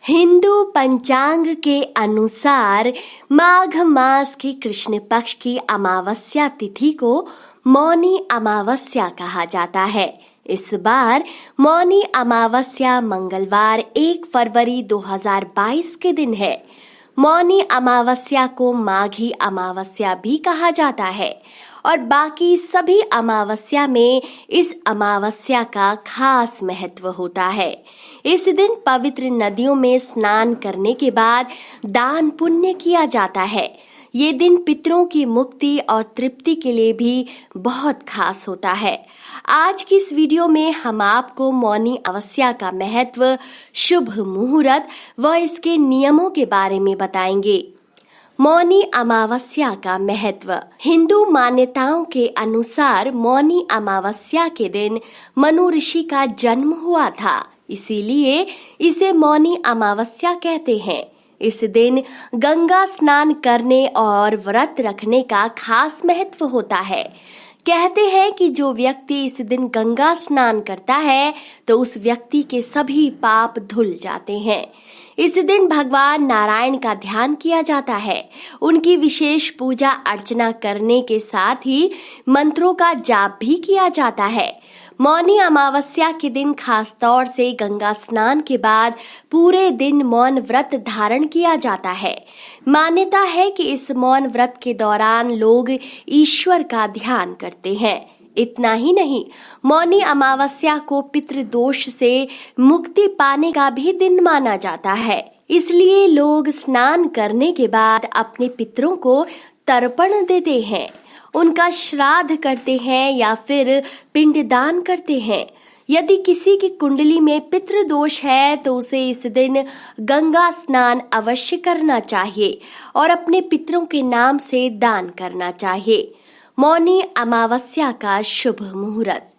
हिंदू पंचांग के अनुसार माघ मास की कृष्ण पक्ष की अमावस्या तिथि को मौनी अमावस्या कहा जाता है। इस बार मौनी अमावस्या मंगलवार 1 फरवरी 2022 के दिन है। मौनी अमावस्या को माघी अमावस्या भी कहा जाता है और बाकी सभी अमावस्या में इस अमावस्या का खास महत्व होता है। इस दिन पवित्र नदियों में स्नान करने के बाद दान पुण्य किया जाता है। ये दिन पितरों की मुक्ति और तृप्ति के लिए भी बहुत खास होता है। आज की इस वीडियो में हम आपको मौनी अमावस्या का महत्व, शुभ मुहूर्त व इसके नियमों के बारे में बताएंगे। मौनी अमावस्या का महत्व। हिंदू मान्यताओं के अनुसार मौनी अमावस्या के दिन मनु ऋषि का जन्म हुआ था, इसीलिए इसे मौनी अमावस्या कहते हैं। इस दिन गंगा स्नान करने और व्रत रखने का खास महत्व होता है। कहते हैं कि जो व्यक्ति इस दिन गंगा स्नान करता है तो उस व्यक्ति के सभी पाप धुल जाते हैं। इस दिन भगवान नारायण का ध्यान किया जाता है। उनकी विशेष पूजा अर्चना करने के साथ ही मंत्रों का जाप भी किया जाता है। मौनी अमावस्या के दिन खास तौर से गंगा स्नान के बाद पूरे दिन मौन व्रत धारण किया जाता है। मान्यता है कि इस मौन व्रत के दौरान लोग ईश्वर का ध्यान करते हैं। इतना ही नहीं, मौनी अमावस्या को पितृदोष से मुक्ति पाने का भी दिन माना जाता है। इसलिए लोग स्नान करने के बाद अपने पितरों को तर्पण देते हैं, उनका श्राद्ध करते हैं या फिर पिंडदान करते हैं। यदि किसी की कुंडली में पितृदोष है तो उसे इस दिन गंगा स्नान अवश्य करना चाहिए और अपने पितरों के नाम से दान करना चाहिए। मौनी अमावस्या का शुभ मुहूर्त।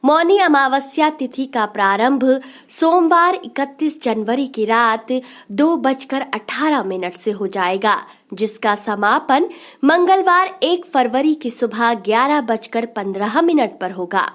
मौनी अमावस्या तिथि का प्रारंभ सोमवार 31 जनवरी की रात 2:18 से हो जाएगा, जिसका समापन मंगलवार 1 फरवरी की सुबह 11:15 पर होगा।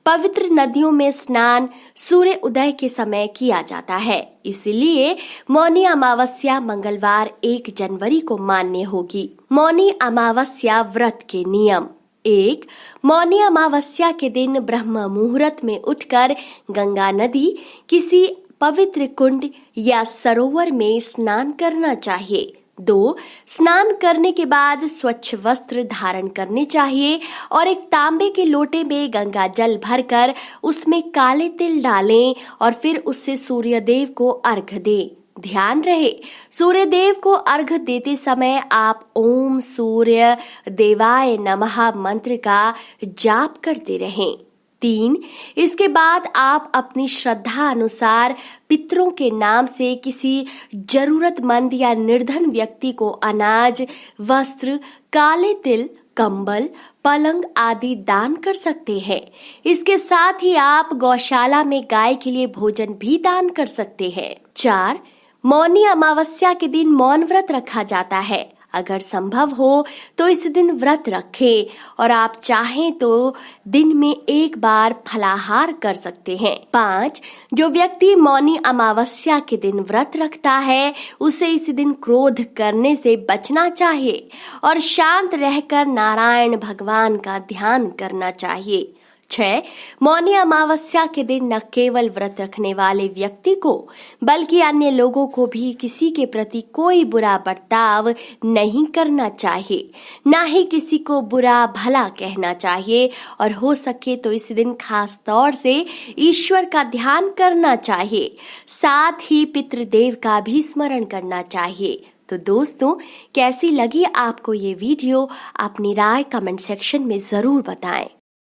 पवित्र नदियों में स्नान सूर्य उदय के समय किया जाता है, इसलिए मौनी अमावस्या मंगलवार 1 जनवरी को मान्य होगी। मौनी अमावस्या व्रत के नियम। 1. मौनी अमावस्या के दिन ब्रह्म मुहूर्त में उठकर गंगा नदी, किसी पवित्र कुंड या सरोवर में स्नान करना चाहिए। 2. स्नान करने के बाद स्वच्छ वस्त्र धारण करने चाहिए और एक तांबे के लोटे में गंगा जल भरकर उसमें काले तिल डालें और फिर उससे सूर्यदेव को अर्घ दें। ध्यान रहे, सूर्यदेव को अर्घ देते समय आप ओम सूर्य देवाय नमः मंत्र का जाप करते रहें। 3. इसके बाद आप अपनी श्रद्धा अनुसार पितरों के नाम से किसी जरूरतमंद या निर्धन व्यक्ति को अनाज, वस्त्र, काले तिल, कंबल, पलंग आदि दान कर सकते हैं। इसके साथ ही आप गौशाला में गाय के लिए भोजन भी दान कर सकते हैं। 4. मौनी अमावस्या के दिन मौन व्रत रखा जाता है। अगर संभव हो तो इस दिन व्रत रखें और आप चाहें तो दिन में एक बार फलाहार कर सकते हैं। 5. जो व्यक्ति मौनी अमावस्या के दिन व्रत रखता है उसे इस दिन क्रोध करने से बचना चाहिए और शांत रहकर नारायण भगवान का ध्यान करना चाहिए। 6. मौनी अमावस्या के दिन न केवल व्रत रखने वाले व्यक्ति को बल्कि अन्य लोगों को भी किसी के प्रति कोई बुरा बर्ताव नहीं करना चाहिए, न ही किसी को बुरा भला कहना चाहिए और हो सके तो इस दिन खास तौर से ईश्वर का ध्यान करना चाहिए। साथ ही पितृदेव का भी स्मरण करना चाहिए। तो दोस्तों, कैसी लगी आपको ये वीडियो? अपनी राय कमेंट सेक्शन में जरूर बताएं।